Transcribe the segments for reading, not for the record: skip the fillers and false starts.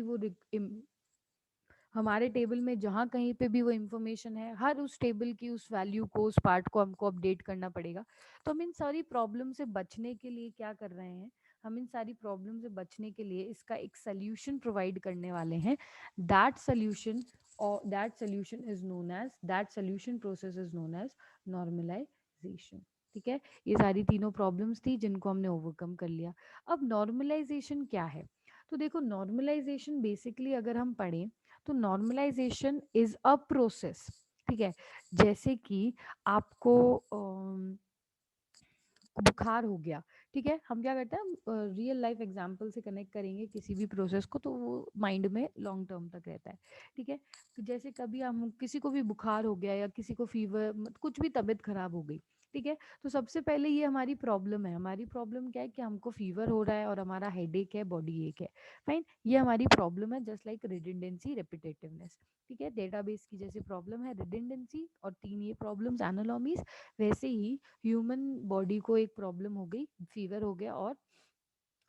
वो हमारे टेबल में जहाँ कहीं पे भी वो इंफॉर्मेशन है, हर उस टेबल की उस वैल्यू को, उस पार्ट को हमको अपडेट करना पड़ेगा। तो हम इन सारी प्रॉब्लम से बचने के लिए क्या कर रहे हैं, हम इन सारी प्रॉब्लम से बचने के लिए इसका एक सोल्यूशन प्रोवाइड करने वाले हैं। दैट सोल्यूशन और that solution process is known as normalisation. ठीक है, ये सारी तीनों प्रॉब्लम्स थी जिनको हमने ओवरकम कर लिया। अब नॉर्मलाइजेशन क्या है? तो देखो, नॉर्मलाइजेशन बेसिकली अगर हम पढ़ें तो नॉर्मलाइजेशन इज अ प्रोसेस। ठीक है, जैसे कि आपको बुखार हो गया। ठीक है, हम क्या करते हैं, हम रियल लाइफ एग्जांपल से कनेक्ट करेंगे किसी भी प्रोसेस को, तो वो माइंड में लॉन्ग टर्म तक रहता है। ठीक है, तो जैसे कभी हम किसी को भी बुखार हो गया या किसी को फीवर, कुछ भी तबीयत खराब हो गई। ठीक है, तो सबसे पहले ये हमारी प्रॉब्लम है। हमारी प्रॉब्लम क्या है कि हमको फीवर हो रहा है और हमारा हेडेक है, बॉडी एक है। फाइन, ये हमारी प्रॉब्लम है, जस्ट लाइक रिडंडेंसी, रिपीटेटिवनेस। ठीक है, डेटाबेस की जैसी प्रॉब्लम है रिडंडेंसी, और तीन ये प्रॉब्लम्स एनालॉमीज, वैसे ही ह्यूमन बॉडी को एक प्रॉब्लम हो गई, फीवर हो गया और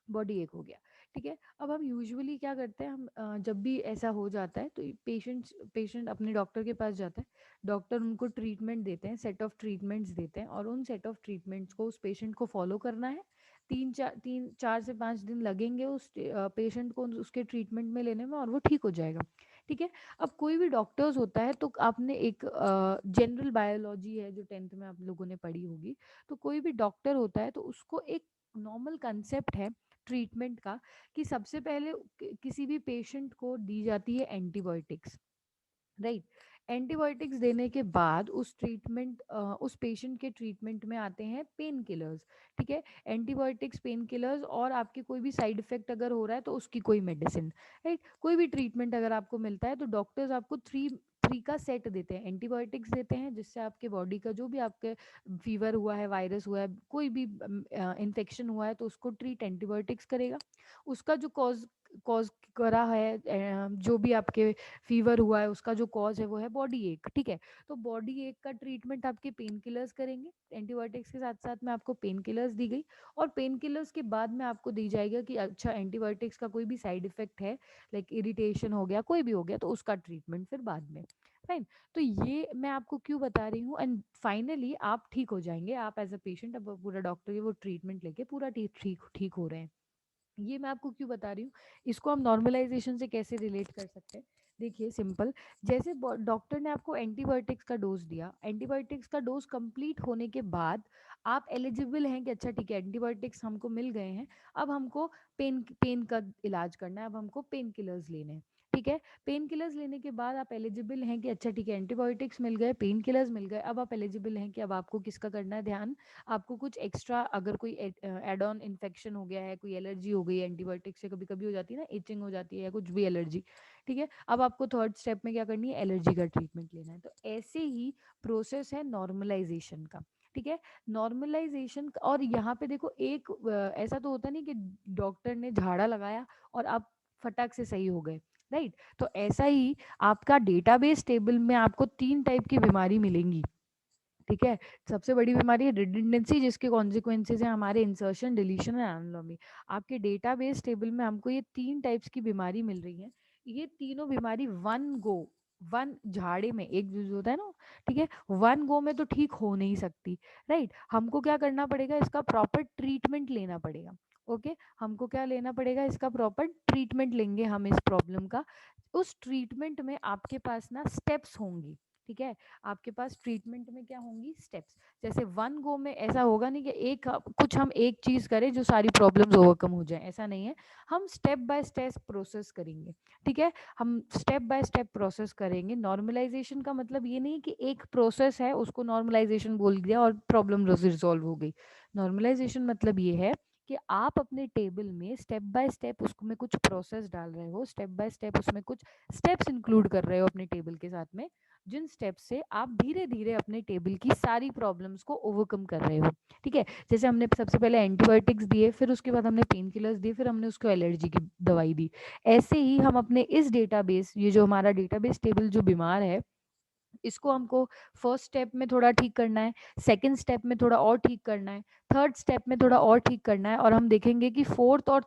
बॉडी एक हो गया। ठीक है, अब हम यूजुअली क्या करते हैं, हम जब भी ऐसा हो जाता है तो पेशेंट अपने डॉक्टर के पास जाता है। डॉक्टर उनको ट्रीटमेंट देते हैं, सेट ऑफ ट्रीटमेंट्स देते हैं, और उन सेट ऑफ ट्रीटमेंट्स को उस पेशेंट को फॉलो करना है। 4 से 5 दिन लगेंगे उस पेशेंट को उसके ट्रीटमेंट में लेने में, और वो ठीक हो जाएगा। ठीक है, अब कोई भी डॉक्टर्स होता है, तो आपने एक जनरल बायोलॉजी है जो 10th में आप लोगों ने पढ़ी होगी, तो कोई भी डॉक्टर होता है तो उसको एक नॉर्मल कंसेप्ट है ट्रीटमेंट का, कि सबसे पहले किसी भी पेशेंट को दी जाती है एंटीबायोटिक्स। राइट, एंटीबायोटिक्स देने के बाद उस पेशेंट के ट्रीटमेंट में आते हैं पेन किलर्स। ठीक है, एंटीबायोटिक्स, पेन किलर्स, और आपके कोई भी साइड इफेक्ट अगर हो रहा है तो उसकी कोई मेडिसिन। राइट, कोई भी ट्रीटमेंट अगर आपको मिलता है तो डॉक्टर्स आपको थ्री थ्री का सेट देते हैं। एंटीबायोटिक्स देते हैं जिससे आपके बॉडी का जो भी आपके फीवर हुआ है, वायरस हुआ है, कोई भी इन्फेक्शन हुआ है, तो उसको ट्रीट एंटीबायोटिक्स करेगा। उसका जो कॉज कॉज करा है, जो भी आपके फीवर हुआ है उसका जो कॉज है वो है बॉडी एक। ठीक है, तो बॉडी एक का ट्रीटमेंट आपके पेन किलर्स करेंगे। एंटीबायोटिक्स के साथ साथ में आपको पेन किलर्स दी गई, और पेन किलर्स के बाद में आपको दी जाएगा कि अच्छा, एंटीबायोटिक्स का कोई भी साइड इफेक्ट है, लाइक इरिटेशन हो गया, कोई भी हो गया, तो उसका ट्रीटमेंट फिर बाद में। फाइन, तो ये मैं आपको क्यों बता रही हूँ, एंड फाइनली आप ठीक हो जाएंगे। आप एज अ पेशेंट, अब पूरा डॉक्टर के वो ट्रीटमेंट लेके पूरा ठीक ठीक ठीक हो रहे हैं। ये मैं आपको क्यों बता रही हूँ, इसको हम नॉर्मलाइजेशन से कैसे रिलेट कर सकते हैं। देखिए, सिंपल, जैसे डॉक्टर ने आपको एंटीबायोटिक्स का डोज दिया, एंटीबायोटिक्स का डोज कंप्लीट होने के बाद आप एलिजिबल हैं कि अच्छा ठीक है, एंटीबायोटिक्स हमको मिल गए हैं, अब हमको पेन का इलाज करना है, अब हमको पेन किलर्स लेने हैं। ठीक है, पेन किलर्स लेने के बाद आप एलिजिबल हैं कि अच्छा ठीक है, एंटीबायोटिक्स मिल गए, पेन किलर्स मिल गए, अब आप एलिजिबल हैं कि अब आपको किसका करना है ध्यान। आपको कुछ एक्स्ट्रा, अगर कोई एड ऑन इन्फेक्शन हो गया है, कोई एलर्जी हो गई है, एंटीबायोटिक से कभी कभी हो जाती है ना, इचिंग हो जाती है या कुछ भी एलर्जी। ठीक है, अब आपको थर्ड स्टेप में क्या करनी है, एलर्जी का ट्रीटमेंट लेना है। तो ऐसे ही प्रोसेस है नॉर्मलाइजेशन का। ठीक है, नॉर्मलाइजेशन, और यहाँ पे देखो, एक ऐसा तो होता नहीं कि डॉक्टर ने झाड़ा लगाया और आप फटाक से सही हो गए। राइट, तो ऐसा ही आपका डेटाबेस टेबल में आपको 3 टाइप की बीमारी मिलेंगी। ठीक है, सबसे बड़ी बीमारी है रिडंडेंसी, जिसके कॉन्सिक्वेंसेज हैं हमारे इंसर्शन, डिलीशन और एनालॉमी। आपके डेटाबेस टेबल में हमको ये 3 टाइप्स की बीमारी मिल रही है। ये तीनों बीमारी वन झाड़े में, एक जो होता है ना, ठीक है, वन गो में तो ठीक हो नहीं सकती। राइट, हमको क्या करना पड़ेगा, इसका प्रॉपर ट्रीटमेंट लेना पड़ेगा। ओके, हमको क्या लेना पड़ेगा, इसका प्रॉपर ट्रीटमेंट लेंगे हम इस प्रॉब्लम का। उस ट्रीटमेंट में आपके पास ना स्टेप्स होंगी। ठीक है, आपके पास ट्रीटमेंट में क्या होंगी, स्टेप्स। जैसे वन गो में ऐसा होगा नहीं कि कुछ हम एक चीज करें जो सारी प्रॉब्लम्स ओवरकम हो जाए, ऐसा नहीं है। हम स्टेप बाय स्टेप प्रोसेस करेंगे। ठीक है, हम स्टेप बाय स्टेप प्रोसेस करेंगे। नॉर्मलाइजेशन का मतलब ये नहीं कि एक प्रोसेस है उसको नॉर्मलाइजेशन बोल दिया और प्रॉब्लम रिजॉल्व हो गई। नॉर्मलाइजेशन मतलब ये है कि आप अपने टेबल में स्टेप बाय स्टेप उसमें कुछ प्रोसेस डाल रहे हो, स्टेप बाय स्टेप उसमें कुछ स्टेप्स इंक्लूड कर रहे हो अपने टेबल के साथ में, जिन स्टेप्स से आप धीरे धीरे अपने टेबल की सारी प्रॉब्लम्स को ओवरकम कर रहे हो। ठीक है, जैसे हमने सबसे पहले एंटीबायोटिक्स दिए, फिर उसके बाद हमने पेन किलर्स दिए, फिर हमने उसको एलर्जी की दवाई दी। ऐसे ही हम अपने इस डेटाबेस, ये जो हमारा डेटाबेस टेबल जो बीमार है, इसको हमको फर्स्ट स्टेप में थोड़ा ठीक करना है, सेकंड स्टेप में थोड़ा और ठीक करना है, थर्ड स्टेप में थोड़ा और ठीक करना है, और हम देखेंगे कि फोर्थ और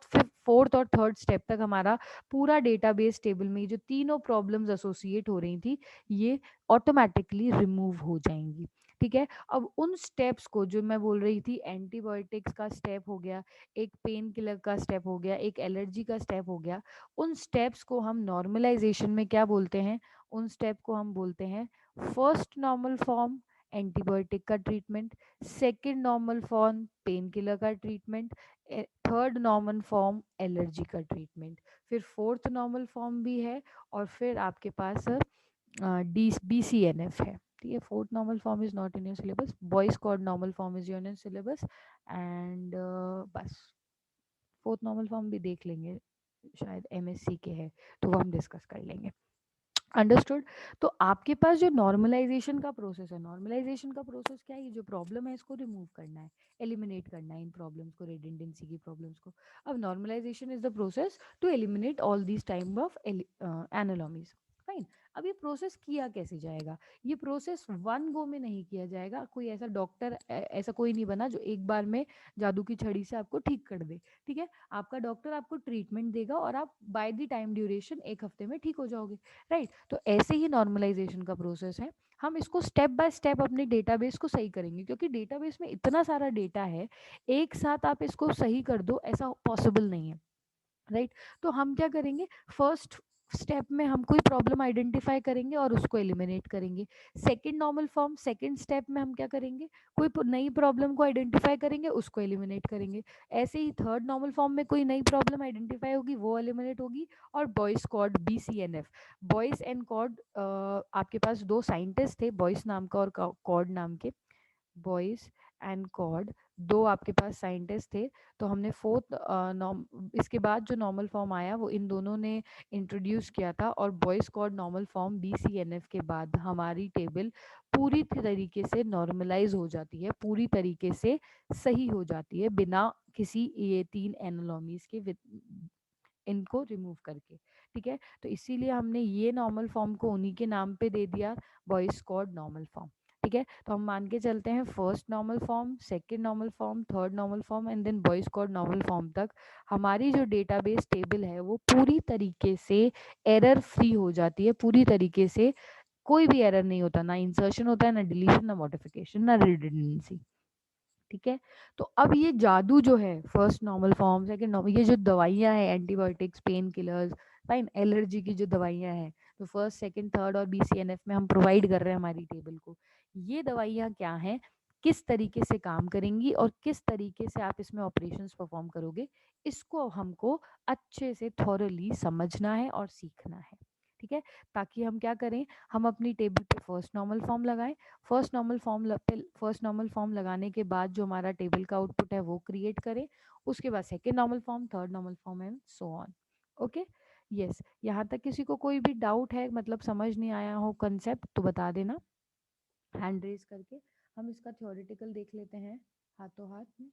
थर्ड स्टेप तक हमारा पूरा डेटाबेस टेबल में जो तीनों प्रॉब्लम्स एसोसिएट हो रही थी ये ऑटोमेटिकली रिमूव हो जाएंगी। ठीक है, अब उन स्टेप्स को जो मैं बोल रही थी, एंटीबायोटिक्स का स्टेप हो गया, एक पेन किलर का स्टेप हो गया, एक एलर्जी का स्टेप हो गया, उन स्टेप्स को हम नॉर्मलाइजेशन में क्या बोलते हैं, उन स्टेप को हम बोलते हैं फर्स्ट नॉर्मल फॉर्म एंटीबायोटिक का treatment, second normal form pain killer का treatment, third normal form allergy का ट्रीटमेंट, फिर फोर्थ नॉर्मल फॉर्म भी है, और फिर आपके पास डी BCNF है। ठीक है, fourth normal form is not in your syllabus, Boyce Codd normal form is your syllabus, and बस फोर्थ नॉर्मल फॉर्म भी देख लेंगे, शायद MSc के है तो वो हम डिस्कस कर लेंगे। अंडरस्टूड। तो आपके पास जो नॉर्मलाइजेशन का प्रोसेस है, नॉर्मलाइजेशन का प्रोसेस क्या है, ये जो प्रॉब्लम है इसको रिमूव करना है, एलिमिनेट करना है इन प्रॉब्लम्स को, रिडंडेंसी की प्रॉब्लम्स को। अब normalization is the process to eliminate all these type of anomalies. Fine. अब ये प्रोसेस किया कैसे जाएगा, ये प्रोसेस वन गो में नहीं किया जाएगा, कोई ऐसा डॉक्टर ऐसा कोई नहीं बना जो एक बार में जादू की छड़ी से आपको ठीक कर दे। ठीक है, आपका डॉक्टर आपको ट्रीटमेंट देगा और आप बाय द टाइम ड्यूरेशन एक हफ्ते में ठीक हो जाओगे। राइट, तो ऐसे ही नॉर्मलाइजेशन का प्रोसेस है, हम इसको स्टेप बाय स्टेप अपने डेटाबेस को सही करेंगे, क्योंकि डेटाबेस में इतना सारा डेटा है, एक साथ आप इसको सही कर दो ऐसा पॉसिबल नहीं है। राइट, तो हम क्या करेंगे, फर्स्ट स्टेप में हम कोई प्रॉब्लम आइडेंटिफाई करेंगे और उसको एलिमिनेट करेंगे, second normal form second step में हम क्या करेंगे, कोई नई प्रॉब्लम को आइडेंटिफाई करेंगे, उसको एलिमिनेट करेंगे, ऐसे ही थर्ड नॉर्मल फॉर्म में कोई नई प्रॉब्लम आइडेंटिफाई होगी वो एलिमिनेट होगी, और Boyce Codd BCNF, Boyce and Codd, आपके पास दो साइंटिस्ट थे बॉयज नाम का और कॉड नाम के, बॉयज एंड कॉड, दो आपके पास साइंटिस्ट थे, तो हमने फोर्थ इसके बाद जो नॉर्मल फॉर्म आया वो इन दोनों ने इंट्रोड्यूस किया था, और Boyce Codd normal form BCNF के बाद हमारी टेबल पूरी तरीके से नॉर्मलाइज हो जाती है, पूरी तरीके से सही हो जाती है, बिना किसी ये तीन एनालॉमीज के इनको रिमूव करके। ठीक है, तो इसीलिए हमने ये नॉर्मल फॉर्म को उन्हीं के नाम पे दे दिया, बॉयज कॉड नॉर्मल फॉर्म। ठीक है, तो हम मान के चलते हैं first normal form, second normal form, third normal form and then Boyce Codd normal form तक हमारी जो डेटाबेस टेबल है वो पूरी तरीके से एरर फ्री हो जाती है, पूरी तरीके से कोई भी एरर नहीं होता, ना इंसर्शन होता है, ना डिलीशन, ना मॉडिफिकेशन, ना रिडंडेंसी। ठीक है, तो अब ये जादू जो है first normal form second normal, ये जो दवाइयाँ हैं antibiotics pain killers fine allergy की जो दवाइयाँ हैं, तो फर्स्ट सेकंड थर्ड और BCNF में हम प्रोवाइड कर रहे हैं हमारी टेबल को, ये दवाइयाँ क्या हैं, किस तरीके से काम करेंगी और किस तरीके से आप इसमें ऑपरेशंस परफॉर्म करोगे, इसको हमको अच्छे से थॉरली समझना है और सीखना है। ठीक है, ताकि हम क्या करें, हम अपनी टेबल पे फर्स्ट नॉर्मल फॉर्म लगाएं, फर्स्ट नॉर्मल फॉर्म लगाने के बाद जो हमारा टेबल का आउटपुट है वो क्रिएट करें, उसके बाद second normal form, third normal form and so on. Okay, yes, यहाँ तक किसी को कोई भी डाउट है, मतलब समझ नहीं आया हो कंसेप्ट, तो बता देना हैंड रेज करके, हम इसका थ्योरेटिकल देख लेते हैं हाथों हाथ में।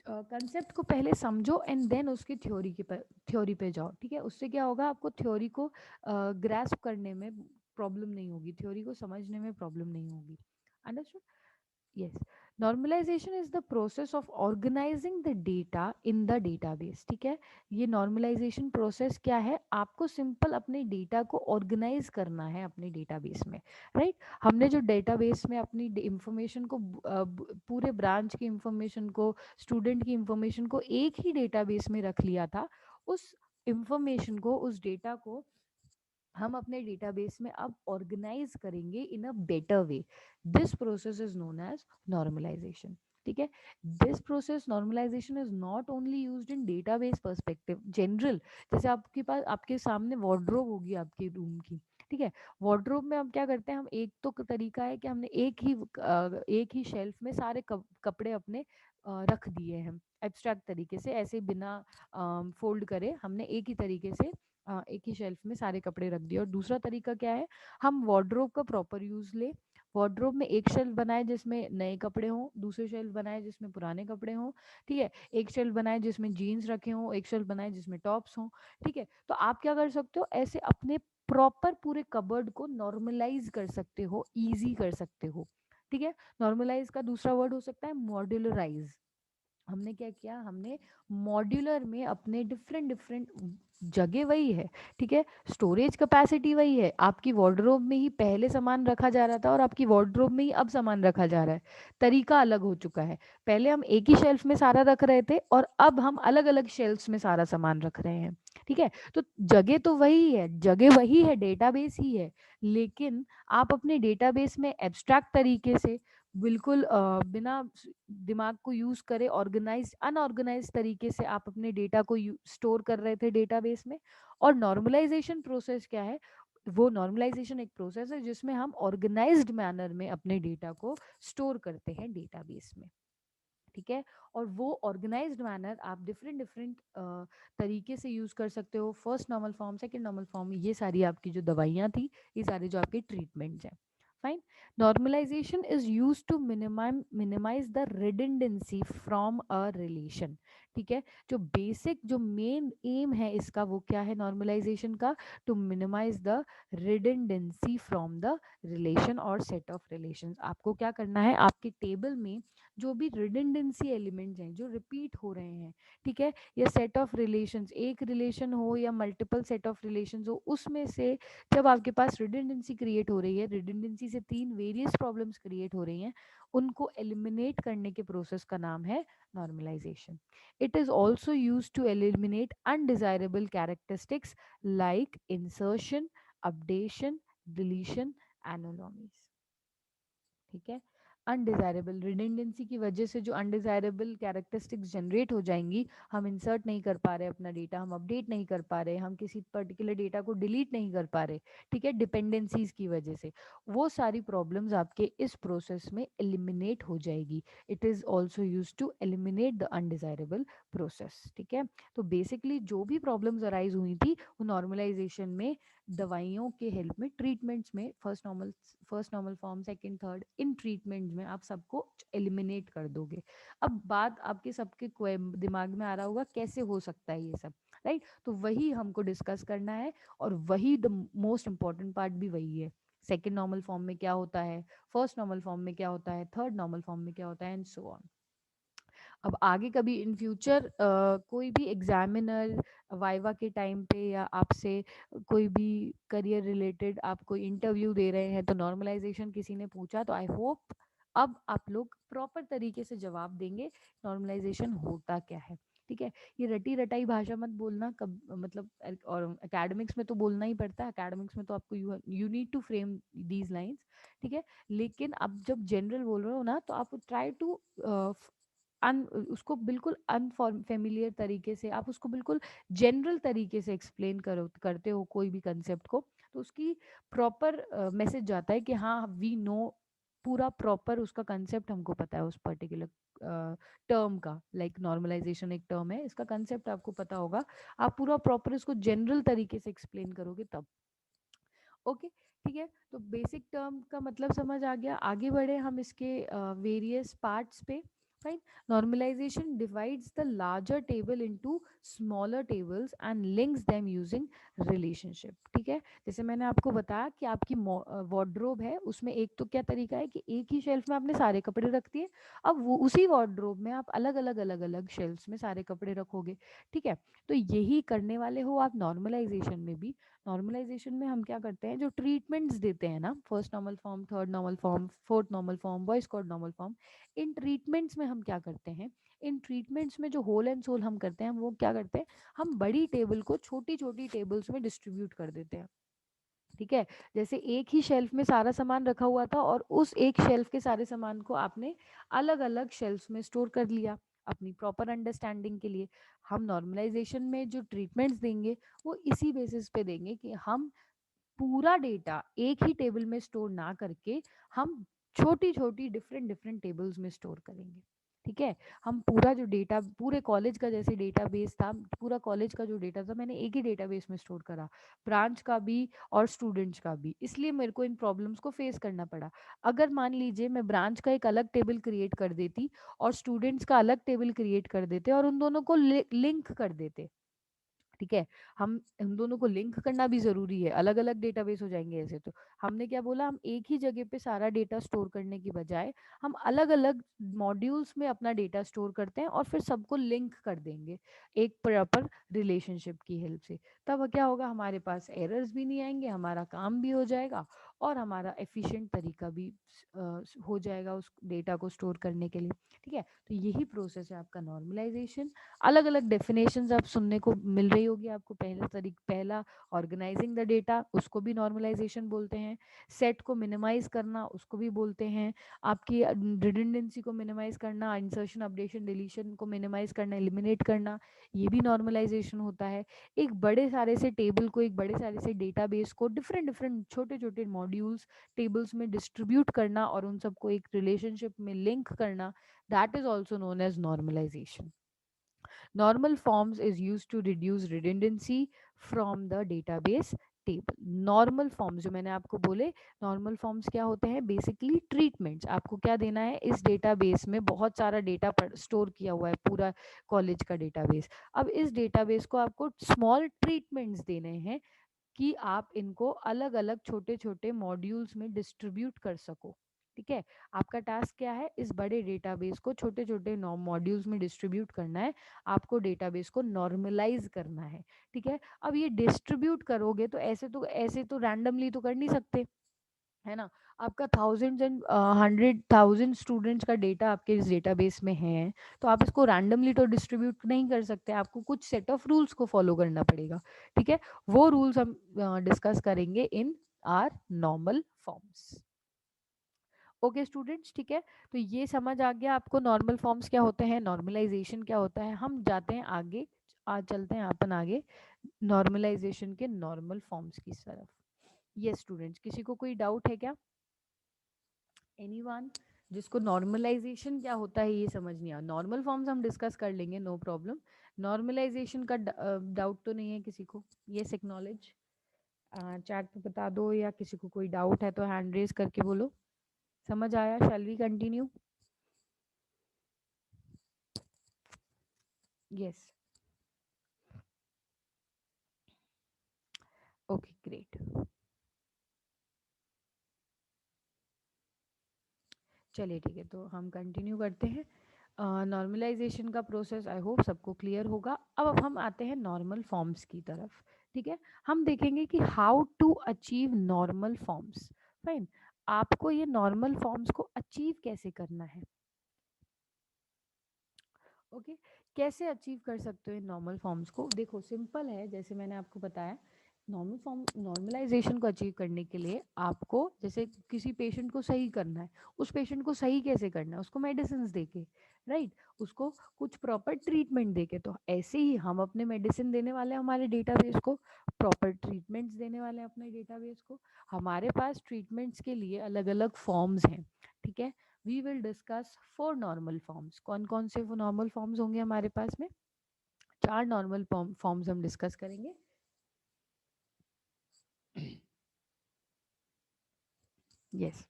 कंसेप्ट को पहले समझो एंड देन उसकी थ्योरी पे जाओ। ठीक है, उससे क्या होगा, आपको थ्योरी को ग्रैस्प करने में प्रॉब्लम नहीं होगी, थ्योरी को समझने में प्रॉब्लम नहीं होगी। Understood. Yes, normalization is the process of organizing the data in the database। ठीक है, ये normalization process क्या है, आपको सिंपल अपने डेटा को ऑर्गेनाइज करना है अपने डेटाबेस में। राइट, हमने जो डेटाबेस में अपनी इंफॉर्मेशन को पूरे ब्रांच की इंफॉर्मेशन को, स्टूडेंट की इंफॉर्मेशन को एक ही डेटाबेस में रख लिया था, उस इंफॉर्मेशन को, उस डेटा को हम अपने डेटाबेस में अब ऑर्गेनाइज करेंगे in a better way. This process is known as normalisation. ठीक है, this process normalization is not only used in database perspective general, जैसे आपके पास आपके सामने वार्डरोब होगी आपके रूम की। ठीक है, वार्डरोब में हम क्या करते हैं, हम एक तो तरीका है कि हमने एक ही शेल्फ में सारे कपड़े अपने रख दिए हैं, एब्स्ट्रैक्ट तरीके से, ऐसे बिना फोल्ड करे हमने एक ही तरीके से एक ही शेल्फ में सारे कपड़े रख दिए। और दूसरा तरीका क्या है, हम वार्डरोब का प्रॉपर यूज ले, वार्डरोब में एक शेल्फ बनाए जिसमें नए कपड़े हों, दूसरे शेल्फ बनाए जिसमें पुराने कपड़े हों। ठीक है, एक शेल्फ बनाए जिसमें जीन्स रखे हों, एक शेल्फ बनाए जिसमें टॉप्स हों। ठीक है, तो आप क्या कर सकते हो, ऐसे अपने प्रॉपर पूरे कबर्ड को नॉर्मलाइज कर सकते हो, ईजी कर सकते हो। ठीक है, नॉर्मलाइज का दूसरा वर्ड हो सकता है मॉड्यूलराइज। हमने क्या किया, हमने मॉड्यूलर में अपने डिफरेंट डिफरेंट जगह वही है, ठीक है, स्टोरेज कैपेसिटी वही है, आपकी वार्डरोब में ही पहले सामान रखा जा रहा था और आपकी वार्डरोब में ही अब सामान रखा जा रहा है, तरीका अलग हो चुका है। पहले हम एक ही शेल्फ में सारा रख रहे थे और अब हम अलग अलग शेल्फ्स में सारा सामान रख रहे हैं। ठीक है, तो जगह तो वही है, जगह वही है, डेटाबेस ही है, लेकिन आप अपने डेटाबेस में एब्स्ट्रैक्ट तरीके से बिल्कुल बिना दिमाग को यूज करे ऑर्गेनाइज अनऑर्गेनाइज तरीके से आप अपने डेटा को स्टोर कर रहे थे डेटाबेस में। और नॉर्मलाइजेशन प्रोसेस क्या है, वो नॉर्मलाइजेशन एक प्रोसेस है जिसमें हम ऑर्गेनाइज्ड मैनर में अपने डेटा को स्टोर करते हैं डेटाबेस में। ठीक है, और वो ऑर्गेनाइज्ड मैनर आप डिफरेंट डिफरेंट तरीके से यूज कर सकते हो। First normal form, second normal form, ये सारी आपकी जो दवाइयाँ थी, ये सारे जो आपके ट्रीटमेंट्स हैं। Fine, normalisation is use to minimise the redundancy from a relation. ठीक है, जो बेसिक जो मेन एम है इसका वो क्या है नॉर्मलाइजेशन का, to minimise the redundancy from the relation और सेट ऑफ रिलेशंस। आपको क्या करना है, आपके टेबल में जो भी रिडंडेंसी एलिमेंट्स हैं जो रिपीट हो रहे हैं, ठीक है, या सेट ऑफ रिलेशंस, एक रिलेशन हो या मल्टीपल सेट ऑफ रिलेशंस हो, उसमें से जब आपके पास रिडंडेंसी क्रिएट हो रही है, रिडंडेंसी से तीन वेरियस प्रॉब्लम्स क्रिएट हो रही हैं, उनको एलिमिनेट करने के प्रोसेस का नाम है normalization. It is also use to eliminate undesirable characteristics like insertion, updation, deletion, anomalies. ठीक है, अनडिजायरेबल रिडंडेंसी की वजह से जो अनडिजायरेबल कैरेक्टरिस्टिक्स जनरेट हो जाएंगी, हम इंसर्ट नहीं कर पा रहे अपना डेटा, हम अपडेट नहीं कर पा रहे, हम किसी पर्टिकुलर डेटा को डिलीट नहीं कर पा रहे, ठीक है, डिपेंडेंसीज की वजह से, वो सारी प्रॉब्लम्स आपके इस प्रोसेस में एलिमिनेट हो जाएगी। It is also use to eliminate the undesirable process. ठीक है, तो बेसिकली जो भी प्रॉब्लम्स अराइज हुई थी वो नॉर्मलाइजेशन में दवाइयों के हेल्प में, ट्रीटमेंट्स में, first normal form, second, third, इन ट्रीटमेंट्स में आप सबको एलिमिनेट कर दोगे। अब बात आपके सबके दिमाग में आ रहा होगा कैसे हो सकता है ये सब, राइट, तो वही हमको डिस्कस करना है, और वही द मोस्ट इंपॉर्टेंट पार्ट भी वही है। सेकेंड नॉर्मल फॉर्म में क्या होता है, फर्स्ट नॉर्मल फॉर्म में क्या होता है, थर्ड नॉर्मल फॉर्म में क्या होता है, एंड सो ऑन। अब आगे कभी इन फ्यूचर कोई भी एग्जामिनर वाइवा के टाइम पे या आपसे कोई भी करियर रिलेटेड आप कोई इंटरव्यू दे रहे हैं तो नॉर्मलाइजेशन किसी ने पूछा, तो आई होप अब आप लोग प्रॉपर तरीके से जवाब देंगे नॉर्मलाइजेशन होता क्या है। ठीक है, ये रटी रटाई भाषा मत बोलना कब, मतलब और एकेडमिक्स में तो बोलना ही पड़ता है, एकेडमिक्स में तो आपको you need to frame these lines. ठीक है, लेकिन अब जब जनरल बोल रहे हो ना तो आप ट्राई टू अन उसको बिल्कुल अनफेमिलियर तरीके से, आप उसको बिल्कुल जनरल तरीके से एक्सप्लेन करो करते हो कोई भी कंसेप्ट को, तो उसकी प्रॉपर मैसेज जाता है कि हाँ वी नो, पूरा प्रॉपर उसका कंसेप्ट हमको पता है उस पर्टिकुलर टर्म का। लाइक नॉर्मलाइजेशन एक टर्म है, इसका कंसेप्ट आपको पता होगा, आप पूरा प्रॉपर इसको जनरल तरीके से एक्सप्लेन करोगे तब। ओके, ठीक है, तो बेसिक टर्म का मतलब समझ आ गया। आगे बढ़े हम इसके वेरियस पार्ट्स पे। Fine, normalization divides the larger table into smaller tables and links them using relationship. ठीक है, जैसे मैंने आपको बताया कि आपकी वार्डरोब है, उसमें एक तो क्या तरीका है कि एक ही शेल्फ में आपने सारे कपड़े रख दिए, अब वो उसी वार्डरोब में आप अलग अलग अलग अलग शेल्फ्स में सारे कपड़े रखोगे। ठीक है, तो यही करने वाले हो आप नॉर्मलाइजेशन में भी। नॉर्मलाइजेशन में हम क्या करते हैं, जो ट्रीटमेंट्स देते हैं ना, first normal form, third normal form, fourth normal form, Boyce Codd normal form, इन ट्रीटमेंट्स में हम क्या करते हैं, इन ट्रीटमेंट्स में जो होल एंड सोल हम करते हैं, वो क्या करते हैं, हम बड़ी टेबल को छोटी छोटी टेबल्स में डिस्ट्रीब्यूट कर देते हैं। ठीक है, जैसे एक ही शेल्फ में सारा सामान रखा हुआ था और उस एक शेल्फ के सारे सामान को आपने अलग अलग शेल्फ में स्टोर कर लिया अपनी प्रॉपर अंडरस्टैंडिंग के लिए। हम नॉर्मलाइजेशन में जो ट्रीटमेंट्स देंगे वो इसी बेसिस पे देंगे कि हम पूरा डेटा एक ही टेबल में स्टोर ना करके हम छोटी छोटी डिफरेंट डिफरेंट टेबल्स में स्टोर करेंगे। ठीक है, हम पूरा जो डेटा, पूरे कॉलेज का जैसे डेटाबेस था, पूरा कॉलेज का जो डेटा था मैंने एक ही डेटाबेस में स्टोर करा, ब्रांच का भी और स्टूडेंट्स का भी, इसलिए मेरे को इन प्रॉब्लम्स को फेस करना पड़ा। अगर मान लीजिए मैं ब्रांच का एक अलग टेबल क्रिएट कर देती और स्टूडेंट्स का अलग टेबल क्रिएट कर देते और उन दोनों को लिंक कर देते, ठीक है। हम उन दोनों को लिंक करना भी ज़रूरी है, अलग-अलग डेटाबेस हो जाएँगे ऐसे तो। हमने क्या बोला, हम एक ही जगह पे सारा डेटा स्टोर करने की बजाय हम अलग-अलग मॉड्यूल्स में अपना डेटा स्टोर करते हैं और फिर सबको लिंक कर देंगे एक प्रॉपर रिलेशनशिप की हेल्प से। तब क्या होगा, हमारे पास एरर्स भी नहीं आएँगे, हमारा काम भी हो जाएगा और हमारा एफिशिएंट तरीका भी हो जाएगा उस डेटा को स्टोर करने के लिए। ठीक है? तो यही प्रोसेस है आपका नॉर्मलाइज़ेशन। अलग-अलग डेफिनेशंस आप सुनने को मिल रही होगी आपको। पहला ऑर्गेनाइजिंग द डेटा, उसको भी नॉर्मलाइजेशन बोलते हैं। सेट को मिनिमाइज करना, उसको भी बोलते हैं। आपकी रिडंडेंसी को मिनिमाइज करना, इंसर्शन अपडेशन डिलीशन को मिनिमाइज करना, एलिमिनेट करना, ये भी नॉर्मलाइजेशन होता है। एक बड़े सारे से टेबल को, एक बड़े सारे से डेटाबेस को डिफरेंट डिफरेंट छोटे छोटे मॉड्यूल्स टेबल्स में डिस्ट्रीब्यूट करना और उन सबको एक रिलेशनशिप में लिंक करना, that is also known as normalization. Normal forms is used to reduce redundancy from the database table. Normal forms जो मैंने आपको बोले, नॉर्मल फॉर्म्स क्या होते हैं, बेसिकली ट्रीटमेंट्स. आपको क्या देना है, इस डेटाबेस में बहुत सारा डेटा स्टोर किया हुआ है, पूरा कॉलेज का डेटाबेस. अब इस डेटाबेस को आपको स्मॉल ट्रीटमेंट्स देने हैं कि आप इनको अलग अलग छोटे छोटे मॉड्यूल्स में डिस्ट्रीब्यूट कर सको. ठीक है. आपका टास्क क्या है, इस बड़े डेटाबेस को छोटे छोटे मॉड्यूल्स में डिस्ट्रीब्यूट करना है. आपको डेटाबेस को नॉर्मलाइज करना है. ठीक है. अब ये डिस्ट्रीब्यूट करोगे तो ऐसे तो रैंडमली तो कर नहीं सकते, है ना. आपका थाउजेंड्स एंड 100,000 स्टूडेंट्स का डेटा आपके इस डेटाबेस में है, तो आप इसको रैंडमली तो डिस्ट्रीब्यूट नहीं कर सकते. आपको कुछ सेट ऑफ रूल्स को फॉलो करना पड़ेगा. ठीक है. वो रूल्स हम डिस्कस करेंगे इन are normal forms. Okay students, ठीक है. तो ये समझ आ गया आपको नॉर्मल फॉर्म्स क्या होते हैं, नॉर्मलाइजेशन क्या होता है. हम जाते हैं आगे, आज चलते हैं अपन आगे नॉर्मलाइजेशन के नॉर्मल फॉर्म्स की तरफ. यस स्टूडेंट्स, किसी को कोई डाउट है क्या, एनीवन जिसको नॉर्मलाइजेशन क्या होता है ये समझ नहीं आया. नॉर्मल फॉर्म्स हम डिस्कस कर लेंगे, नो प्रॉब्लम. नॉर्मलाइजेशन का डाउट तो नहीं है किसी को. यस एक्नॉलेज, चैट पे बता दो, या किसी को कोई डाउट है तो हैंड रेज करके बोलो. समझ आया, shall we continue. Yes. Okay great. चलिए ठीक है, तो हम कंटिन्यू करते हैं. नॉर्मलाइजेशन का प्रोसेस आई होप सबको क्लियर होगा. अब हम आते हैं नॉर्मल फॉर्म्स की तरफ. ठीक है. हम देखेंगे कि how to achieve normal forms. Fine. आपको ये नॉर्मल फॉर्म्स को अचीव कैसे करना है. ओके. कैसे अचीव कर सकते हो इन नॉर्मल फॉर्म्स को, देखो सिंपल है. जैसे मैंने आपको बताया, नॉर्मल फॉर्म नॉर्मलाइजेशन को अचीव करने के लिए आपको, जैसे किसी पेशेंट को सही करना है, उस पेशेंट को सही कैसे करना है, उसको मेडिसिन देके, राइट, उसको कुछ प्रॉपर ट्रीटमेंट देके. तो ऐसे ही हम अपने मेडिसिन देने वाले हैं हमारे डेटाबेस को, प्रॉपर ट्रीटमेंट्स देने वाले हैं अपने डेटाबेस को. हमारे पास ट्रीटमेंट्स के लिए अलग अलग फॉर्म्स हैं. ठीक है. We will discuss 4 normal forms. कौन कौन से वो नॉर्मल फॉर्म्स होंगे हमारे पास में, 4 नॉर्मल फॉर्म्स हम डिस्कस करेंगे. यस.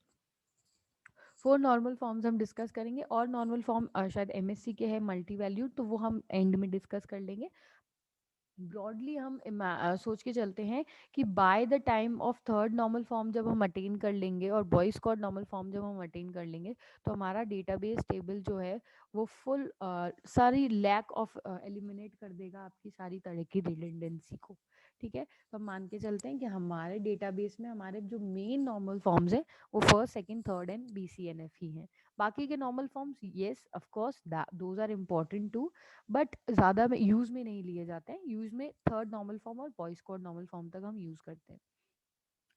4 नॉर्मल फॉर्म्स हम डिस्कस करेंगे, और नॉर्मल फॉर्म शायद एमएससी के है मल्टी वैल्यूड, तो वो हम एंड में डिस्कस कर लेंगे. ब्रॉडली हम सोच के चलते हैं कि by the time of third normal form जब हम अटेन कर लेंगे और बॉय स्क्वाड नॉर्मल फॉर्म जब हम अटेन कर लेंगे, तो हमारा डेटाबेस टेबल जो है वो फुल सारी लैक ऑफ एलिमिनेट कर देगा आपकी सारी तरह की रिडंडेंसी को. ठीक है. तो हम मान के चलते हैं कि हमारे डेटाबेस में हमारे जो मेन नॉर्मल फॉर्म्स हैं वो first second third and BCNF ही हैं. बाकी के normal forms, yes of course those are important too, but ज़्यादा में यूज़ में नहीं लिए जाते हैं. यूज़ में थर्ड नॉर्मल फॉर्म और बॉय स्क्वाड नॉर्मल फॉर्म तक हम यूज़ करते हैं.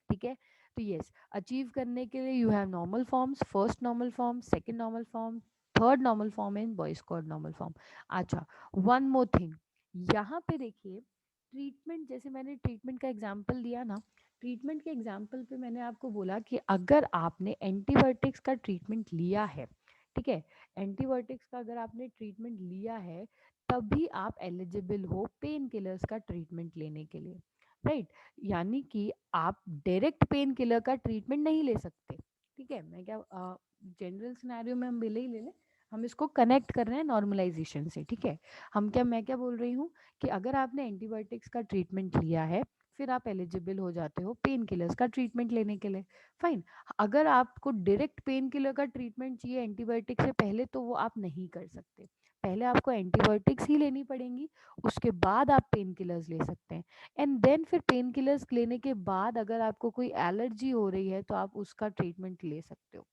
ठीक है. तो यस, अचीव करने के लिए you have normal forms, first normal form, second normal form, third normal form and boy squad normal form. अच्छा, वन मोर थिंग, यहाँ पे देखिए ट्रीटमेंट, जैसे मैंने ट्रीटमेंट का एग्जांपल दिया ना, ट्रीटमेंट के एग्जांपल पे मैंने आपको बोला कि अगर आपने एंटीबायोटिक्स का ट्रीटमेंट लिया है, ठीक है, एंटीबायोटिक्स का अगर आपने ट्रीटमेंट लिया है, तभी आप एलिजिबल हो पेन किलर्स का ट्रीटमेंट लेने के लिए, राइट. यानी कि आप डायरेक्ट पेन किलर का ट्रीटमेंट नहीं ले सकते. ठीक है. मैं क्या जनरल सिनेरियो में हम ले ही ले लें, हम इसको कनेक्ट कर रहे हैं नॉर्मलाइजेशन से, ठीक है। मैं क्या बोल रही हूँ कि अगर आपने एंटीबायोटिक्स का ट्रीटमेंट लिया है, फिर आप एलिजिबल हो जाते हो पेन किलर्स का ट्रीटमेंट लेने के लिए, फाइन। अगर आपको डायरेक्ट पेन किलर का ट्रीटमेंट चाहिए एंटीबायोटिक से पहले, तो वो आप नहीं कर सकते। पहले आपको एंटीबायोटिक्स ही लेनी पड़ेंगी, उसके बाद आप पेन किलर्स ले सकते हैं। एंड देन फिर पेन किलर्स लेने के बाद अगर आपको कोई एलर्जी हो रही है तो आप उसका ट्रीटमेंट ले सकते हो,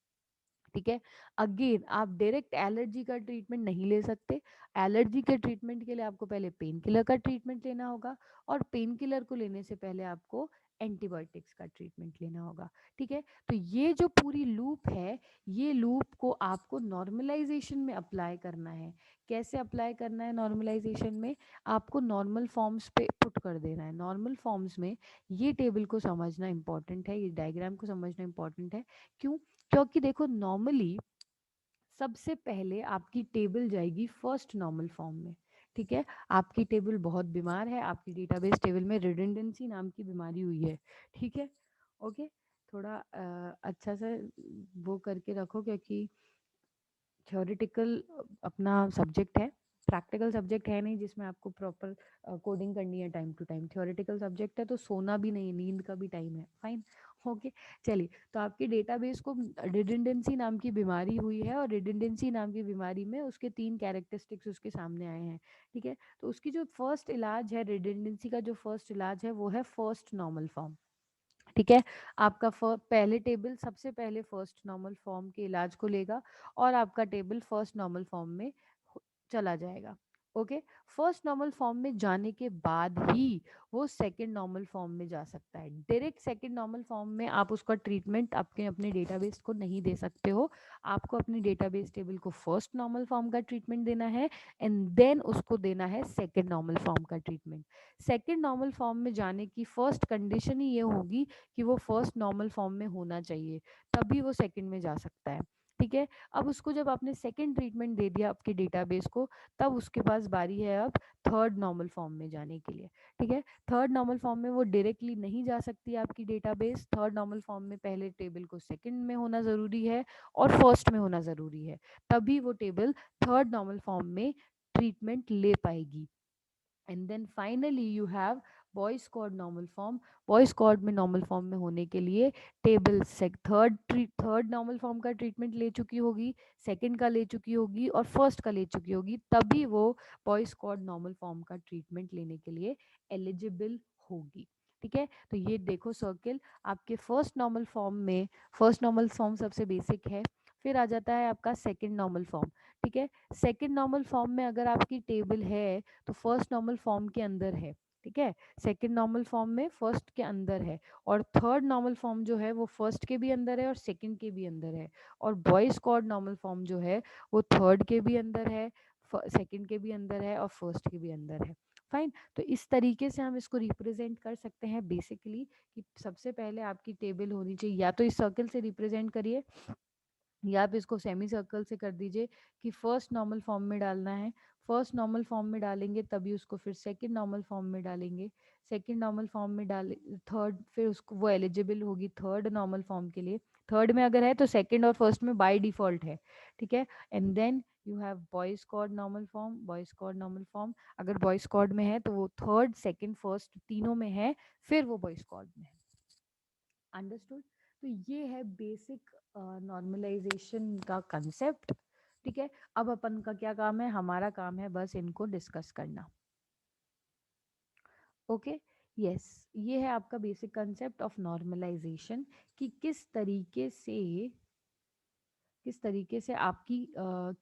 ठीक है। अगेन आप डायरेक्ट एलर्जी का ट्रीटमेंट नहीं ले सकते। एलर्जी के ट्रीटमेंट के लिए आपको पहले पेन किलर का ट्रीटमेंट लेना होगा, और पेन किलर को लेने से पहले आपको एंटीबायोटिक्स का ट्रीटमेंट लेना होगा, ठीक है। तो ये जो पूरी लूप है, ये लूप को आपको नॉर्मलाइजेशन में अप्लाई करना है। कैसे अप्लाई करना है नॉर्मलाइजेशन में? आपको नॉर्मल फॉर्म्स पे पुट कर देना है। नॉर्मल फॉर्म्स में ये टेबल को समझना इंपॉर्टेंट है, ये डायग्राम को समझना इंपॉर्टेंट है। क्यों? क्योंकि देखो नॉर्मली सबसे पहले आपकी टेबल जाएगी फर्स्ट नॉर्मल फॉर्म में, ठीक है। आपकी टेबल बहुत बीमार है, आपकी डेटाबेस टेबल में रिडंडेंसी नाम की बीमारी हुई है, ठीक है। ओके, थोड़ा अच्छा से वो करके रखो, क्योंकि थ्योरेटिकल अपना सब्जेक्ट है, प्रैक्टिकल सब्जेक्ट है नहीं जिसमें आपको प्रॉपर कोडिंग करनी है time to time. Theoretical subject है तो सोना भी नहीं, नींद का भी टाइम है, फाइन। ओके, चलिए। तो आपके डेटाबेस को रिडंडेंसी नाम की बीमारी हुई है, और रिडंडेंसी नाम की बीमारी में उसके 3 कैरेक्टरिस्टिक्स उसके सामने आए हैं, ठीक है। तो उसकी जो फर्स्ट इलाज है, रिडंडेंसी का जो फर्स्ट इलाज है, वो है फर्स्ट नॉर्मल फॉर्म, ठीक है। आपका पहले टेबल सबसे पहले फर्स्ट नॉर्मल फॉर्म के इलाज को लेगा, और आपका टेबल फर्स्ट नॉर्मल फॉर्म में चला जाएगा। ओके, फर्स्ट नॉर्मल फॉर्म में जाने के बाद ही वो सेकंड नॉर्मल फॉर्म में जा सकता है। डायरेक्ट सेकंड नॉर्मल फॉर्म में आप उसका ट्रीटमेंट आपके अपने डेटाबेस को नहीं दे सकते हो। आपको अपने डेटाबेस टेबल को फर्स्ट नॉर्मल फॉर्म का ट्रीटमेंट देना है, एंड देन उसको देना है सेकंड नॉर्मल फॉर्म का ट्रीटमेंट। सेकंड नॉर्मल फॉर्म में जाने की फर्स्ट कंडीशन ही ये होगी कि वो फर्स्ट नॉर्मल फॉर्म में होना चाहिए, तभी वो सेकंड में जा सकता है, ठीक है। अब उसको जब आपने सेकंड ट्रीटमेंट दे दिया आपके डेटाबेस को, तब उसके पास बारी है अब थर्ड नॉर्मल फॉर्म में जाने के लिए, ठीक है। थर्ड नॉर्मल फॉर्म में वो डायरेक्टली नहीं जा सकती आपकी डेटाबेस। थर्ड नॉर्मल फॉर्म में पहले टेबल को सेकंड में होना ज़रूरी है और फर्स्ट में होना ज़रूरी है, तभी वो टेबल थर्ड नॉर्मल फॉर्म में ट्रीटमेंट ले पाएगी। And then finally you have Boyce Codd normal form. Boyce Codd में नॉर्मल फॉर्म में होने के लिए टेबल थर्ड नॉर्मल फॉर्म का ट्रीटमेंट ले चुकी होगी, सेकंड का ले चुकी होगी, और फर्स्ट का ले चुकी होगी, तभी वो बॉयज कॉड नॉर्मल फॉर्म का ट्रीटमेंट लेने के लिए एलिजिबल होगी, ठीक है। तो ये देखो सर्किल, आपके फर्स्ट नॉर्मल फॉर्म सबसे बेसिक है। फिर आ जाता है आपका सेकंड नॉर्मल फॉर्म, ठीक है। सेकंड नॉर्मल फॉर्म में अगर आपकी टेबल है तो फर्स्ट नॉर्मल फॉर्म के अंदर है, ठीक है। सेकंड नॉर्मल फॉर्म में फर्स्ट के अंदर है, और थर्ड नॉर्मल फॉर्म जो है वो फर्स्ट के भी अंदर है और सेकंड के भी अंदर है, और बॉयज कॉड नॉर्मल फॉर्म जो है वो थर्ड के भी अंदर है, सेकंड के भी अंदर है, और फर्स्ट के भी अंदर है, फाइन। तो इस तरीके से हम इसको रिप्रेजेंट कर सकते हैं बेसिकली, कि सबसे पहले आपकी टेबल होनी चाहिए, या तो इस सर्कल से रिप्रेजेंट करिए, या आप इसको सेमी सर्कल से कर दीजिए कि फर्स्ट नॉर्मल फॉर्म में डालना है। फर्स्ट नॉर्मल फॉर्म में डालेंगे तभी उसको फिर सेकंड नॉर्मल फॉर्म में डालेंगे, सेकंड नॉर्मल फॉर्म में डाले थर्ड, फिर उसको वो एलिजिबल होगी थर्ड नॉर्मल फॉर्म के लिए। थर्ड में अगर है तो सेकंड और फर्स्ट में बाय डिफॉल्ट है, ठीक है। And then you have Boyce Codd normal form. Boyce Codd normal form अगर बॉयज कॉड में है तो वो थर्ड सेकंड फर्स्ट तीनों में है, फिर वो बॉयज कॉड में है। अंडरस्टूड? तो ये है बेसिक नॉर्मलाइजेशन का कंसेप्ट, ठीक है। अब अपन का क्या काम है? हमारा काम है बस इनको डिस्कस करना। ओके, यस, ये है आपका बेसिक कंसेप्ट ऑफ नॉर्मलाइजेशन, कि किस तरीके से आपकी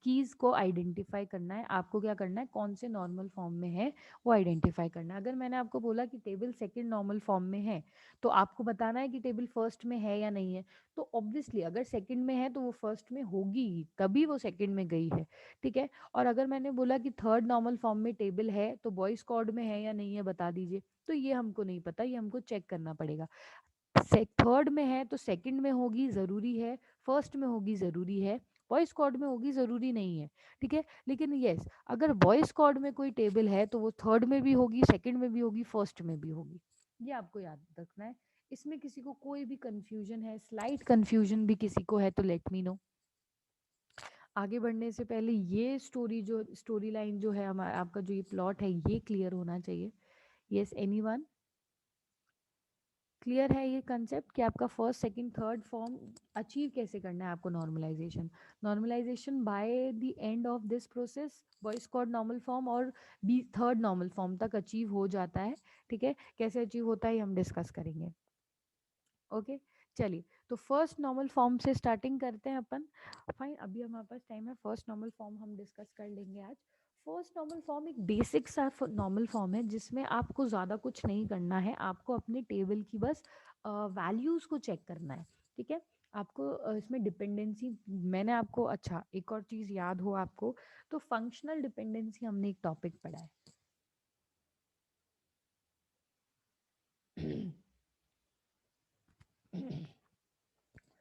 कीज़ को आइडेंटिफाई करना है, आपको क्या करना है, कौन से नॉर्मल फॉर्म में है वो आइडेंटिफाई करना है। अगर मैंने आपको बोला कि टेबल सेकंड नॉर्मल फॉर्म में है, तो आपको बताना है कि टेबल फर्स्ट में है या नहीं है। तो ऑब्वियसली अगर सेकंड में है तो वो फर्स्ट में होगी ही, तभी वो सेकंड में गई है, ठीक है। और अगर मैंने बोला कि थर्ड नॉर्मल फॉर्म में टेबल है तो बॉयज कॉर्ड में है या नहीं है बता दीजिए, तो ये हमको नहीं पता, ये हमको चेक करना पड़ेगा। थर्ड में है तो सेकंड में होगी ज़रूरी है, फर्स्ट में होगी ज़रूरी है, बॉयज स्क्वाड में होगी ज़रूरी नहीं है, ठीक है। लेकिन यस, अगर बॉयज स्क्वाड में कोई टेबल है तो वो थर्ड में भी होगी, सेकंड में भी होगी, फर्स्ट में भी होगी। ये आपको याद रखना है। इसमें किसी को कोई भी कंफ्यूजन है, स्लाइट कंफ्यूजन भी किसी को है तो लेट मी नो। आगे बढ़ने से पहले ये स्टोरी लाइन जो है हमारा, आपका जो ये प्लॉट है, ये क्लियर होना चाहिए। यस, एनीवन क्लियर है ये कंसेप्ट कि आपका first second third form achieve कैसे करना है आपको? Normalization by the end of this process Boyce Codd normal form और बी थर्ड नॉर्मल फॉर्म तक अचीव हो जाता है। ठीक है, कैसे अचीव होता है हम डिस्कस करेंगे। ओके, चलिए तो फर्स्ट नॉर्मल फॉर्म से स्टार्टिंग करते हैं अपन। फाइन, अभी हमारे पास टाइम है, फर्स्ट नॉर्मल फॉर्म हम डिस्कस कर लेंगे आज। फर्स्ट नॉर्मल फॉर्म एक बेसिक सा नॉर्मल फॉर्म है जिसमें आपको ज़्यादा कुछ नहीं करना है, आपको अपने टेबल की बस वैल्यूज़ को चेक करना है। ठीक है, आपको इसमें डिपेंडेंसी, मैंने आपको, अच्छा एक और चीज़ याद हो आपको, तो फंक्शनल डिपेंडेंसी हमने एक टॉपिक पढ़ा है।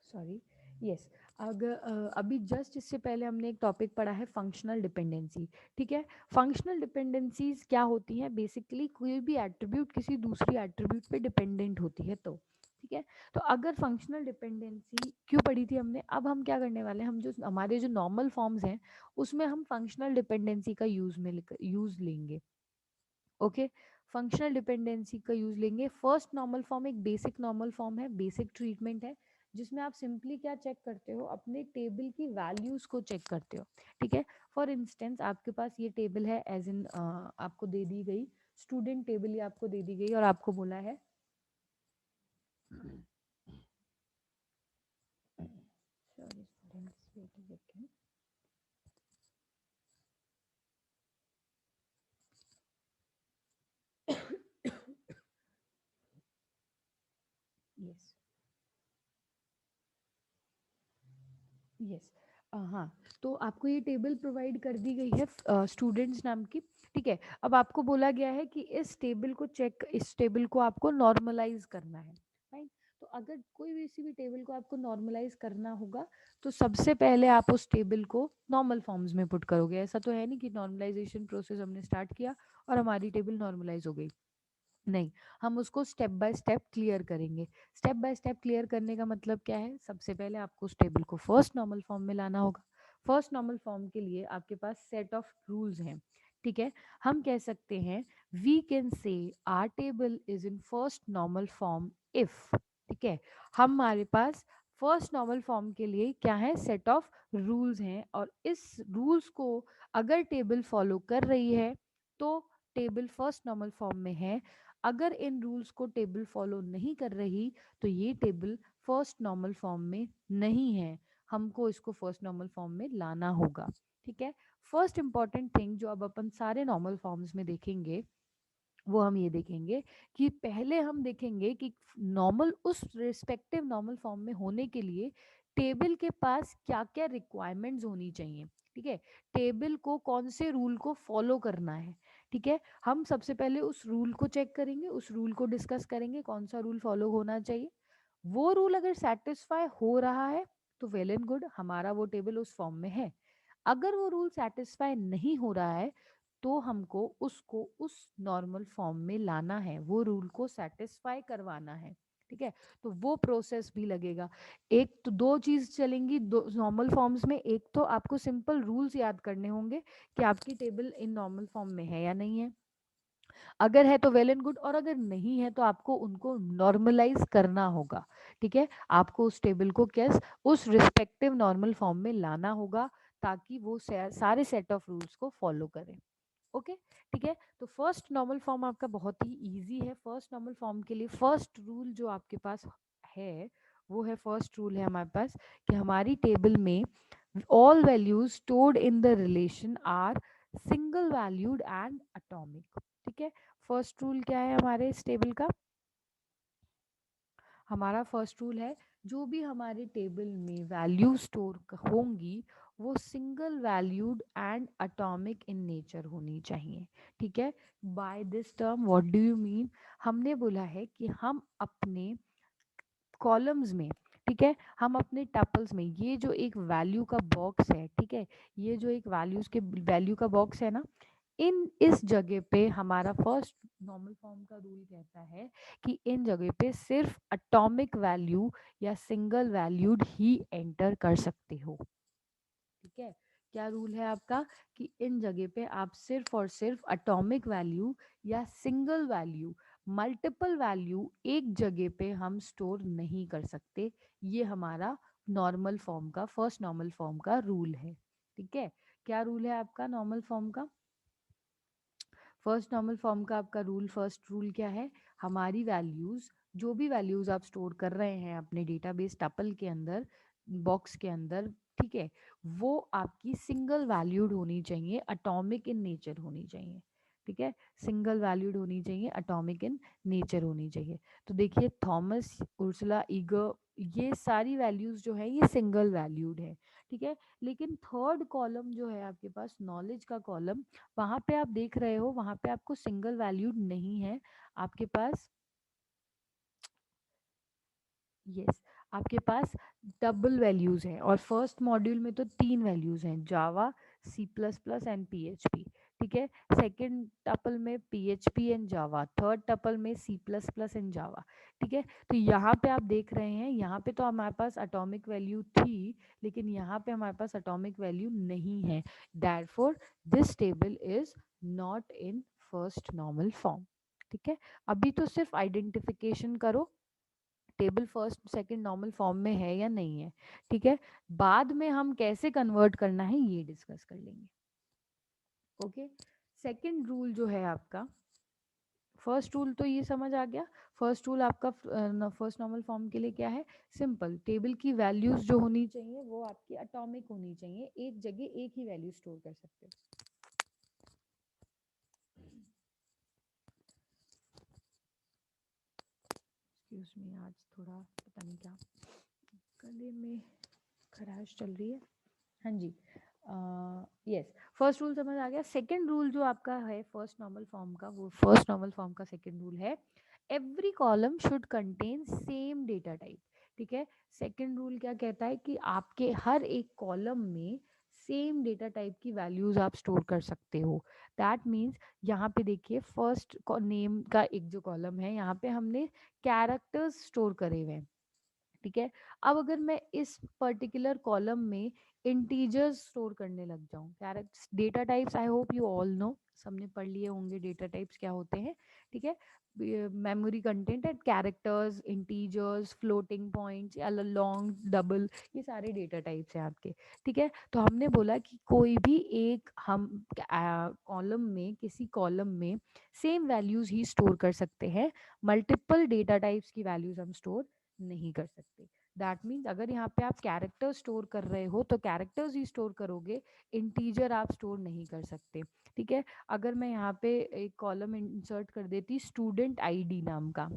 सॉरी, यस, अगर अभी जस्ट इससे पहले हमने एक टॉपिक पढ़ा है फंक्शनल डिपेंडेंसी। ठीक है, फंक्शनल डिपेंडेंसीज क्या होती हैं? बेसिकली कोई भी एट्रीब्यूट किसी दूसरी एट्रीब्यूट पे डिपेंडेंट होती है तो। ठीक है, तो अगर फंक्शनल डिपेंडेंसी क्यों पढ़ी थी हमने, अब हम क्या करने वाले हैं, हम जो हमारे जो नॉर्मल फॉर्म्स हैं उसमें हम फंक्शनल डिपेंडेंसी का यूज लेंगे। ओके, फंक्शनल डिपेंडेंसी का यूज लेंगे। फर्स्ट नॉर्मल फॉर्म एक बेसिक नॉर्मल फॉर्म है, बेसिक ट्रीटमेंट है, जिसमें आप सिंपली क्या चेक करते हो, अपने टेबल की वैल्यूज को चेक करते हो। ठीक है, फॉर इंस्टेंस आपके पास ये टेबल है, एज इन आपको दे दी गई स्टूडेंट टेबल, ये आपको दे दी गई और आपको बोला है sorry students, wait a second. Yes, yes, हाँ, तो आपको ये टेबल प्रोवाइड कर दी गई है स्टूडेंट्स नाम की। ठीक है, अब आपको बोला गया है कि इस टेबल को आपको नॉर्मलाइज करना है। राइट, तो अगर कोई भी किसी भी टेबल को आपको नॉर्मलाइज करना होगा तो सबसे पहले आप उस टेबल को नॉर्मल फॉर्म्स में पुट करोगे। ऐसा तो है नहीं कि नॉर्मलाइजेशन प्रोसेस हमने स्टार्ट किया और हमारी टेबल नॉर्मलाइज हो गई, नहीं, हम उसको स्टेप बाय स्टेप क्लियर करेंगे। स्टेप बाय स्टेप क्लियर करने का मतलब क्या है? सबसे पहले आपको उस टेबल को फर्स्ट नॉर्मल फॉर्म में लाना होगा। फर्स्ट नॉर्मल फॉर्म के लिए आपके पास सेट ऑफ रूल्स हैं। ठीक है, हम कह सकते हैं we can say our table is in first normal form if. ठीक है, हमारे पास फर्स्ट नॉर्मल फॉर्म के लिए क्या है? सेट ऑफ रूल्स हैं, और इस रूल्स को अगर टेबल फॉलो कर रही है तो टेबल फर्स्ट नॉर्मल फॉर्म में है। अगर इन रूल्स को टेबल फॉलो नहीं कर रही तो ये टेबल फर्स्ट नॉर्मल फॉर्म में नहीं है, हमको इसको फर्स्ट नॉर्मल फॉर्म में लाना होगा। ठीक है, फर्स्ट इंपॉर्टेंट थिंग जो अब अपन सारे नॉर्मल फॉर्म्स में देखेंगे वो हम ये देखेंगे कि पहले हम देखेंगे कि नॉर्मल उस रिस्पेक्टिव नॉर्मल फॉर्म में होने के लिए टेबल के पास क्या क्या रिक्वायरमेंट्स होनी चाहिए। ठीक है, टेबल को कौन से रूल को फॉलो करना है। ठीक है, हम सबसे पहले उस रूल को चेक करेंगे, उस रूल को डिस्कस करेंगे कौन सा रूल फॉलो होना चाहिए। वो रूल अगर सेटिस्फाई हो रहा है तो वेल एंड गुड, हमारा वो टेबल उस फॉर्म में है। अगर वो रूल सेटिस्फाई नहीं हो रहा है तो हमको उसको उस नॉर्मल फॉर्म में लाना है, वो रूल को सेटिस्फाई करवाना है। ठीक है, तो वो प्रोसेस भी लगेगा। एक तो दो चीज चलेंगी दो नॉर्मल फॉर्म्स में, एक तो आपको सिंपल रूल्स याद करने होंगे कि आपकी टेबल इन नॉर्मल फॉर्म में है या नहीं है। अगर है तो वेल एंड गुड, और अगर नहीं है तो आपको उनको नॉर्मलाइज करना होगा। ठीक है, आपको उस टेबल को कैस उस रिस्पेक्टिव नॉर्मल फॉर्म में लाना होगा ताकि वो सारे सेट ऑफ रूल्स को फॉलो करें। ओके, ठीक है, तो फर्स्ट नॉर्मल फॉर्म आपका बहुत ही इजी है। फर्स्ट नॉर्मल फॉर्म के लिए फर्स्ट रूल जो आपके पास है वो है, फर्स्ट रूल है हमारे पास कि हमारी टेबल में all values stored in the relation are single valued and atomic. ठीक है, फर्स्ट रूल क्या है हमारे इस टेबल का? हमारा फर्स्ट रूल है जो भी हमारे टेबल में वैल्यू स्टोर होंगी वो single valued and atomic in nature होनी चाहिए। ठीक है, by this term what do you mean? हमने बोला है कि हम अपने कॉलम्स में, ठीक है, हम अपने टपल्स में, ये जो एक वैल्यू का बॉक्स है, ठीक है, ये जो एक वैल्यू का बॉक्स है ना, इन इस जगह पे हमारा फर्स्ट नॉर्मल फॉर्म का रूल कहता है कि इन जगह पे सिर्फ एटॉमिक वैल्यू या सिंगल वैल्यूड ही एंटर कर सकते हो। ठीक है, क्या रूल है आपका कि इन जगह पे आप सिर्फ और सिर्फ एटॉमिक वैल्यू या सिंगल वैल्यू, मल्टीपल वैल्यू एक जगह पे हम स्टोर नहीं कर सकते। ये हमारा नॉर्मल फॉर्म का, फर्स्ट नॉर्मल फॉर्म का रूल है। ठीक है, क्या रूल है आपका नॉर्मल फॉर्म का? फर्स्ट नॉर्मल फॉर्म का आपका रूल, फर्स्ट रूल क्या है? हमारी वैल्यूज, जो भी वैल्यूज आप स्टोर कर रहे हैं अपने डेटाबेस टपल के अंदर, बॉक्स के अंदर, ठीक है, वो आपकी सिंगल वैल्यूड होनी चाहिए, एटॉमिक इन नेचर होनी चाहिए। ठीक है, सिंगल वैल्यूड होनी चाहिए, एटॉमिक इन नेचर होनी चाहिए। तो देखिए थॉमस, उर्सुला, ईगर, ये सारी वैल्यूज जो है ये सिंगल वैल्यूड है। ठीक है, लेकिन थर्ड कॉलम जो है आपके पास, नॉलेज का कॉलम, वहां पे आप देख रहे हो वहां पे आपको सिंगल वैल्यूड नहीं है, आपके पास, यस, आपके पास डबल वैल्यूज हैं। और फर्स्ट मॉड्यूल में तो 3 वैल्यूज हैं, Java, C plus plus and PHP. ठीक है, सेकेंड टपल में PHP and Java, third tuple में C plus plus and Java. ठीक है, तो यहाँ पे आप देख रहे हैं, यहाँ पे तो हमारे पास एटॉमिक वैल्यू थी, लेकिन यहाँ पे हमारे पास एटॉमिक वैल्यू नहीं है। Therefore this table is not in first normal form. ठीक है, अभी तो सिर्फ आइडेंटिफिकेशन करो, table first second normal form में है या नहीं है। ठीक है, बाद में हम कैसे कन्वर्ट करना है ये डिस्कस कर लेंगे। ओके, सेकंड रूल जो है आपका, फर्स्ट रूल तो ये समझ आ गया। फर्स्ट रूल आपका फर्स्ट नॉर्मल फॉर्म के लिए क्या है? सिंपल, टेबल की वैल्यूज जो होनी चाहिए वो आपकी एटॉमिक होनी चाहिए, एक जगह एक ही वैल्यू स्टोर कर सकते हो। एक्सक्यूज मी, आज थोड़ा पता नहीं क्या गले में खराश चल रही है। हाँ जी, यस, फर्स्ट रूल समझ आ गया। सेकंड रूल जो आपका है फर्स्ट नॉर्मल फॉर्म का, वो फर्स्ट नॉर्मल फॉर्म का सेकंड रूल है, every column should contain same data type. ठीक है, सेकंड रूल क्या कहता है कि आपके हर एक कॉलम में सेम डेटा टाइप की वैल्यूज आप स्टोर कर सकते हो। दैट मीन्स यहाँ पे देखिए फर्स्ट नेम का एक जो कॉलम है, यहाँ पे हमने कैरेक्टर्स स्टोर करे हुए हैं। ठीक है, अब अगर मैं इस पर्टिकुलर कॉलम में इंटीजर्स स्टोर करने लग जाऊं, characters, data types, I hope you all know, सबने पढ़ लिए होंगे डेटा टाइप्स क्या होते हैं। ठीक है, मेमोरी कंटेंट है, कैरेक्टर्स, इंटीजर्स, फ्लोटिंग पॉइंट्स, या लॉन्ग, डबल, ये सारे डेटा टाइप्स हैं आपके। ठीक है, तो हमने बोला कि कोई भी एक हम कॉलम में, किसी कॉलम में सेम वैल्यूज ही स्टोर कर सकते हैं, मल्टीपल डेटा टाइप्स की वैल्यूज हम स्टोर नहीं कर सकते। दैट मीन्स अगर यहाँ पे आप कैरेक्टर स्टोर कर रहे हो तो कैरेक्टर्स ही स्टोर करोगे, इंटीजर आप स्टोर नहीं कर सकते। ठीक है, अगर मैं यहाँ पे एक कॉलम इंसर्ट कर देती स्टूडेंट आईडी नाम का,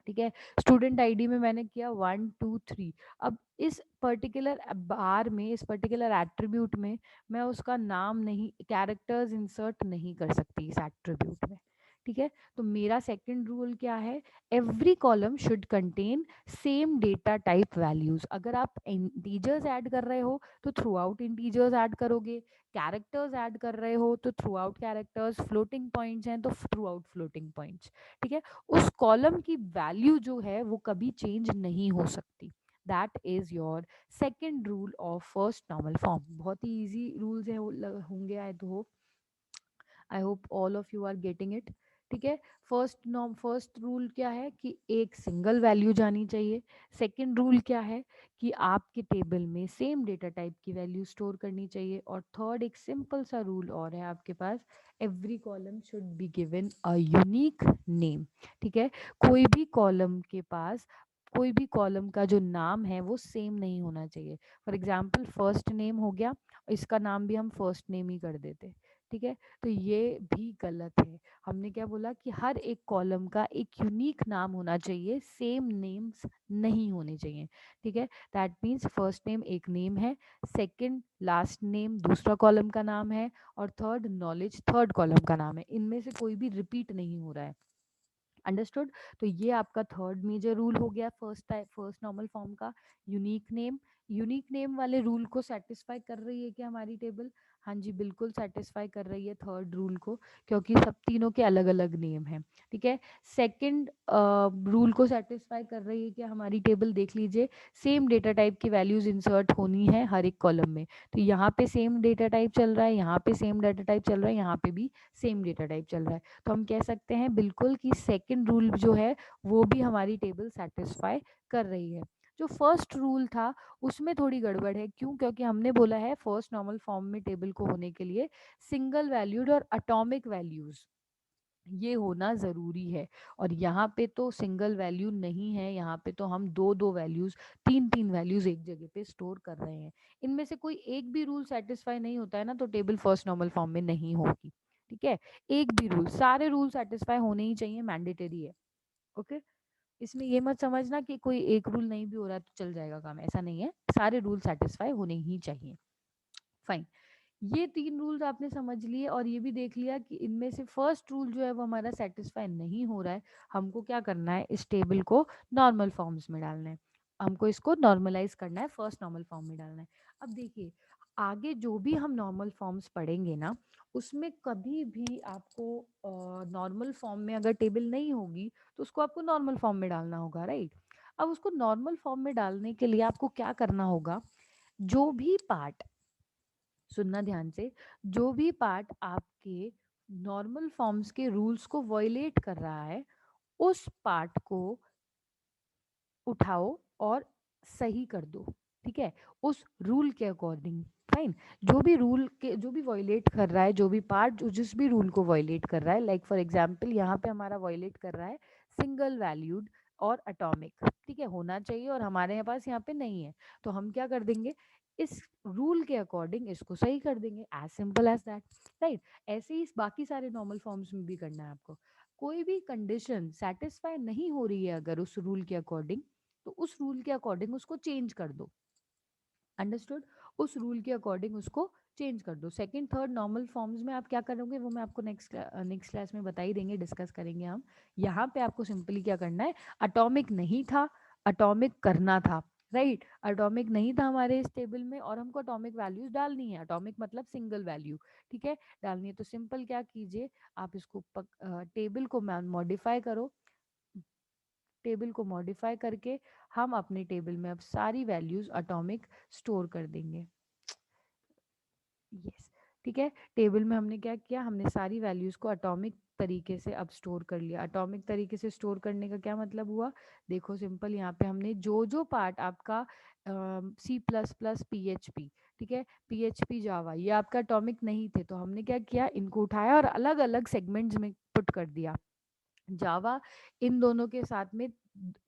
ठीक है, स्टूडेंट आईडी में मैंने किया 1 2 3, अब इस पर्टिकुलर बार में, इस पर्टिकुलर एट्रीब्यूट में मैं उसका नाम नहीं, कैरेक्टर्स इंसर्ट नहीं कर सकती इस एट्रीब्यूट में। ठीक है, तो मेरा सेकंड रूल क्या है? Every column should contain same data type values. अगर आप इंटीजर्स ऐड कर रहे हो तो थ्रू आउट इंटीजर्स ऐड करोगे, कैरेक्टर्स ऐड कर रहे हो तो through out characters, floating points हैं तो थ्रू आउट फ्लोटिंग पॉइंट्स। ठीक है, उस कॉलम की वैल्यू जो है वो कभी चेंज नहीं हो सकती। That is your second rule of first normal form. बहुत ही इजी रूल्स है होंगे, I hope all of you are getting it. ठीक है, फर्स्ट रूल क्या है कि एक सिंगल वैल्यू जानी चाहिए। सेकंड रूल क्या है कि आपके टेबल में सेम डेटा टाइप की वैल्यू स्टोर करनी चाहिए। और थर्ड एक सिंपल सा रूल और है आपके पास, every column should be given a unique name. ठीक है, कोई भी कॉलम के पास, कोई भी कॉलम का जो नाम है वो सेम नहीं होना चाहिए। फॉर एग्जाम्पल फर्स्ट नेम हो गया, इसका नाम भी हम फर्स्ट नेम ही कर देते। ठीक है, तो ये भी गलत है। हमने क्या बोला कि हर एक कॉलम का एक यूनिक नाम होना चाहिए, सेम नेम्स नहीं होने चाहिए। ठीक है, दैट मीन्स फर्स्ट नेम एक नेम है, सेकंड लास्ट नेम दूसरा कॉलम का नाम है, और थर्ड नॉलेज थर्ड कॉलम का नाम है। इनमें से कोई भी रिपीट नहीं हो रहा है। अंडरस्टूड? तो ये आपका थर्ड मेजर रूल हो गया फर्स्ट नॉर्मल फॉर्म का, यूनिक नेम। यूनिक नेम वाले रूल को सेटिस्फाई कर रही है क्या हमारी टेबल? हाँ जी, बिल्कुल सैटिस्फाई कर रही है थर्ड रूल को, क्योंकि सब तीनों के अलग-अलग नियम हैं, ठीक है। सेकंड रूल को सैटिस्फाई कर रही है कि हमारी टेबल देख लीजिए, सेम डेटा टाइप की वैल्यूज़ इंसर्ट होनी है हर एक कॉलम में। तो यहाँ पे सेम डेटा टाइप चल रहा है, यहाँ पे सेम डेटा टाइप चल रहा है, यहाँ पे भी सेम डेटा टाइप चल रहा है। तो हम कह सकते हैं बिल्कुल कि सेकंड रूल जो है वो भी हमारी टेबल सैटिस्फाई कर रही है। जो फर्स्ट रूल था उसमें थोड़ी गड़बड़ है, क्यों? क्योंकि हमने बोला है फर्स्ट नॉर्मल फॉर्म में टेबल को होने के लिए सिंगल वैल्यूड और एटॉमिक वैल्यूज ये होना ज़रूरी है, और यहाँ पे तो सिंगल वैल्यू नहीं है, यहाँ पे तो हम दो दो वैल्यूज़, तीन तीन वैल्यूज़ एक जगह पे स्टोर कर रहे हैं। इनमें से कोई एक भी रूल सेटिस्फाई नहीं होता है ना, तो टेबल फर्स्ट नॉर्मल फॉर्म में नहीं होगी, ठीक है। एक भी रूल, सारे रूल सेटिस्फाई होने ही चाहिए, मैंडेटरी है। ओके, इसमें ये मत समझना कि कोई एक रूल नहीं भी हो रहा है तो चल जाएगा काम, ऐसा नहीं है, सारे रूल सेटिस्फाई होने ही चाहिए। फाइन, ये तीन रूल्स आपने समझ लिए, और ये भी देख लिया कि इनमें से फर्स्ट रूल जो है वो हमारा सेटिस्फाई नहीं हो रहा है। हमको क्या करना है, इस टेबल को नॉर्मल फॉर्म्स में डालना है, हमको इसको नॉर्मलाइज करना है, फर्स्ट नॉर्मल फॉर्म में डालना है। अब देखिए, आगे जो भी हम नॉर्मल फॉर्म्स पढ़ेंगे ना, उसमें कभी भी आपको नॉर्मल फॉर्म में अगर टेबल नहीं होगी तो उसको आपको नॉर्मल फॉर्म में डालना होगा, राइट। अब उसको नॉर्मल फॉर्म में डालने के लिए आपको क्या करना होगा, जो भी पार्ट, सुनना ध्यान से, जो भी पार्ट आपके नॉर्मल फॉर्म्स के रूल्स को वॉयलेट कर रहा है, उस पार्ट को उठाओ और सही कर दो, ठीक है, उस रूल के अकॉर्डिंग। फाइन, जो भी रूल के, जो भी वॉयलेट कर रहा है, जो भी पार्ट जो जिस भी रूल को वॉयलेट कर रहा है, लाइक फॉर एग्जांपल यहाँ पे हमारा वॉयलेट कर रहा है सिंगल वैल्यूड और एटॉमिक, ठीक है, होना चाहिए और हमारे पास यहाँ पे नहीं है, तो हम क्या कर देंगे, इस रूल के अकॉर्डिंग इसको सही कर देंगे, as simple as that, right. ऐसे ही बाकी सारे नॉर्मल फॉर्म्स में भी करना है आपको। कोई भी कंडीशन सेटिस्फाई नहीं हो रही है अगर उस रूल के अकॉर्डिंग, तो उस रूल के अकॉर्डिंग उसको चेंज कर दो, अंडरस्टूड। उस रूल के अकॉर्डिंग उसको चेंज कर दो। सेकंड थर्ड नॉर्मल फॉर्म्स में आप क्या करोगे वो मैं आपको नेक्स्ट क्लास में बता ही देंगे, डिस्कस करेंगे हम। यहाँ पे आपको सिंपली क्या करना है, अटोमिक नहीं था, अटोमिक करना था, राइट। अटोमिक नहीं था हमारे इस टेबल में और हमको अटोमिक वैल्यूज डालनी है, अटोमिक मतलब सिंगल वैल्यू, ठीक है, डालनी है। तो सिंपल क्या कीजिए, आप इसको टेबल को मॉडिफाई करो, टेबल को मॉडिफाई करके हम अपने टेबल में अब सारी वैल्यूज एटॉमिक स्टोर कर देंगे। यस, ठीक है, टेबल में हमने क्या किया, हमने सारी वैल्यूज को एटॉमिक तरीके से अब स्टोर कर लिया। एटॉमिक तरीके से स्टोर करने का क्या मतलब हुआ, देखो सिंपल, यहाँ पे हमने जो जो पार्ट आपका C++ PHP, ठीक है, PHP जावा, ये आपका एटॉमिक नहीं थे, तो हमने क्या किया, इनको उठाया और अलग अलग सेगमेंट्स में पुट कर दिया। जावा इन दोनों के साथ में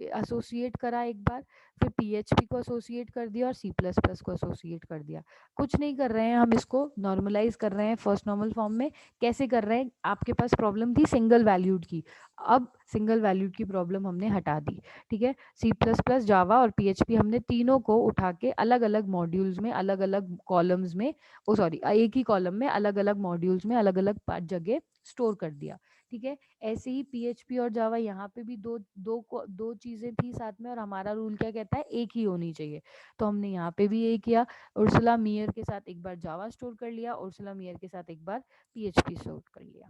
एसोसिएट करा एक बार, फिर पीएचपी को एसोसिएट कर दिया और सी प्लस प्लस को एसोसिएट कर दिया। कुछ नहीं कर रहे हैं हम, इसको नॉर्मलाइज कर रहे हैं फर्स्ट नॉर्मल फॉर्म में। कैसे कर रहे हैं, आपके पास प्रॉब्लम थी सिंगल वैल्यूड की, अब सिंगल वैल्यूड की प्रॉब्लम हमने हटा दी, ठीक है। सी प्लस प्लस, जावा और पीएचपी हमने तीनों को उठा के अलग अलग मॉड्यूल्स में, अलग अलग कॉलम्स में, ओ सॉरी, एक ही कॉलम में अलग अलग मॉड्यूल्स में अलग अलग जगह स्टोर कर दिया, ठीक है। ऐसे ही पीएचपी और जावा, यहाँ पे भी दो चीजें थी साथ में, और हमारा रूल क्या कहता है, एक ही होनी चाहिए, तो हमने यहाँ पे भी ये किया। उर्सुला मियर के साथ एक बार जावा स्टोर कर लिया, उर्सुला मियर के साथ एक बार पीएचपी स्टोर कर लिया,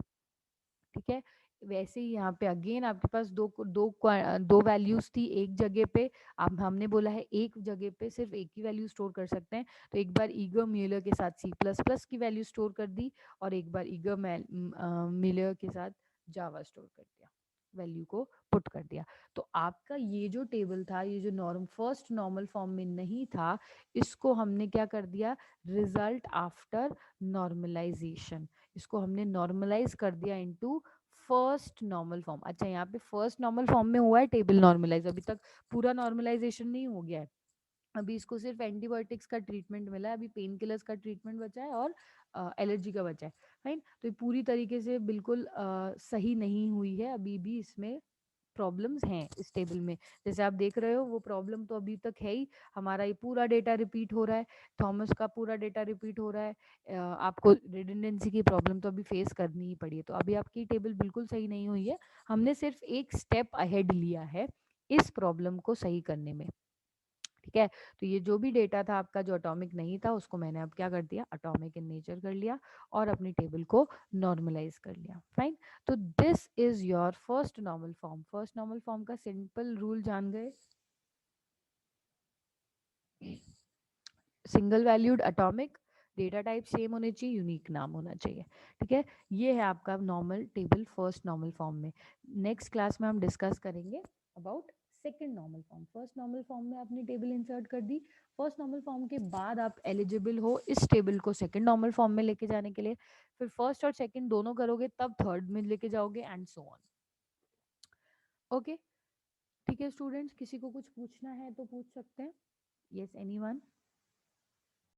ठीक है। वैसे ही यहाँ पे अगेन आपके पास दो वैल्यूज थी एक जगह पे, अब हमने बोला है एक जगह पे सिर्फ एक ही वैल्यू स्टोर कर सकते हैं, तो एक बार ईगर म्यूलर के साथ सी प्लस प्लस की वैल्यू स्टोर कर दी, और एक बार ईगर म्यूलर के साथ जावा स्टोर कर दिया, वैल्यू को पुट कर दिया। तो आपका ये जो टेबल था, ये जो नॉर्म फर्स्ट नॉर्मल फॉर्म में नहीं था, इसको हमने क्या कर दिया, रिजल्ट आफ्टर नॉर्मलाइजेशन, इसको हमने नॉर्मलाइज कर दिया इनटू फर्स्ट नॉर्मल फॉर्म। अच्छा, यहाँ पे फर्स्ट नॉर्मल फॉर्म में हुआ है टेबल नॉर्मलाइज, अभी तक पूरा नॉर्मलाइजेशन नहीं हो गया है, अभी इसको सिर्फ एंटीबायोटिक्स का ट्रीटमेंट मिला है, अभी पेन किलर्स का ट्रीटमेंट बचा है और एलर्जी का बचा है, फाइन। तो ये पूरी तरीके से बिल्कुल सही नहीं हुई है, अभी भी इसमें प्रॉब्लम्स हैं इस टेबल में, जैसे आप देख रहे हो वो प्रॉब्लम तो अभी तक है ही, हमारा ये पूरा डेटा रिपीट हो रहा है, थॉमस का पूरा डेटा रिपीट हो रहा है, आपको रिडंडेंसी की प्रॉब्लम तो अभी फेस करनी ही पड़ी है, तो अभी आपकी टेबल बिल्कुल सही नहीं हुई है, हमने सिर्फ एक स्टेप अहेड लिया है इस प्रॉब्लम को सही करने में, ठीक ठीक है। तो ये जो भी डेटा था आपका जो एटॉमिक नहीं था उसको मैंने अब क्या कर दिया, एटॉमिक इन नेचर कर लिया और अपनी टेबल को नॉर्मलाइज कर लिया। फाइन। तो this is your first normal form. First normal form का सिंपल रूल जान गए, single valued atomic, data type same होने चाहिए, यूनिक नाम होना चाहिए। ठीक है, ये है आपका normal table first normal form में। नेक्स्ट क्लास में हम डिस्कस करेंगे about second normal form. First normal form में आपने टेबल इंसर्ट कर दी, फर्स्ट नॉर्मल फॉर्म के बाद आप एलिजिबल हो इस टेबल को सेकंड नॉर्मल फॉर्म में लेके जाने के लिए, फिर फर्स्ट और सेकंड दोनों करोगे तब थर्ड में लेके जाओगे एंड सो ऑन। ओके, ठीक है स्टूडेंट्स, किसी को कुछ पूछना है तो पूछ सकते हैं। Yes, anyone?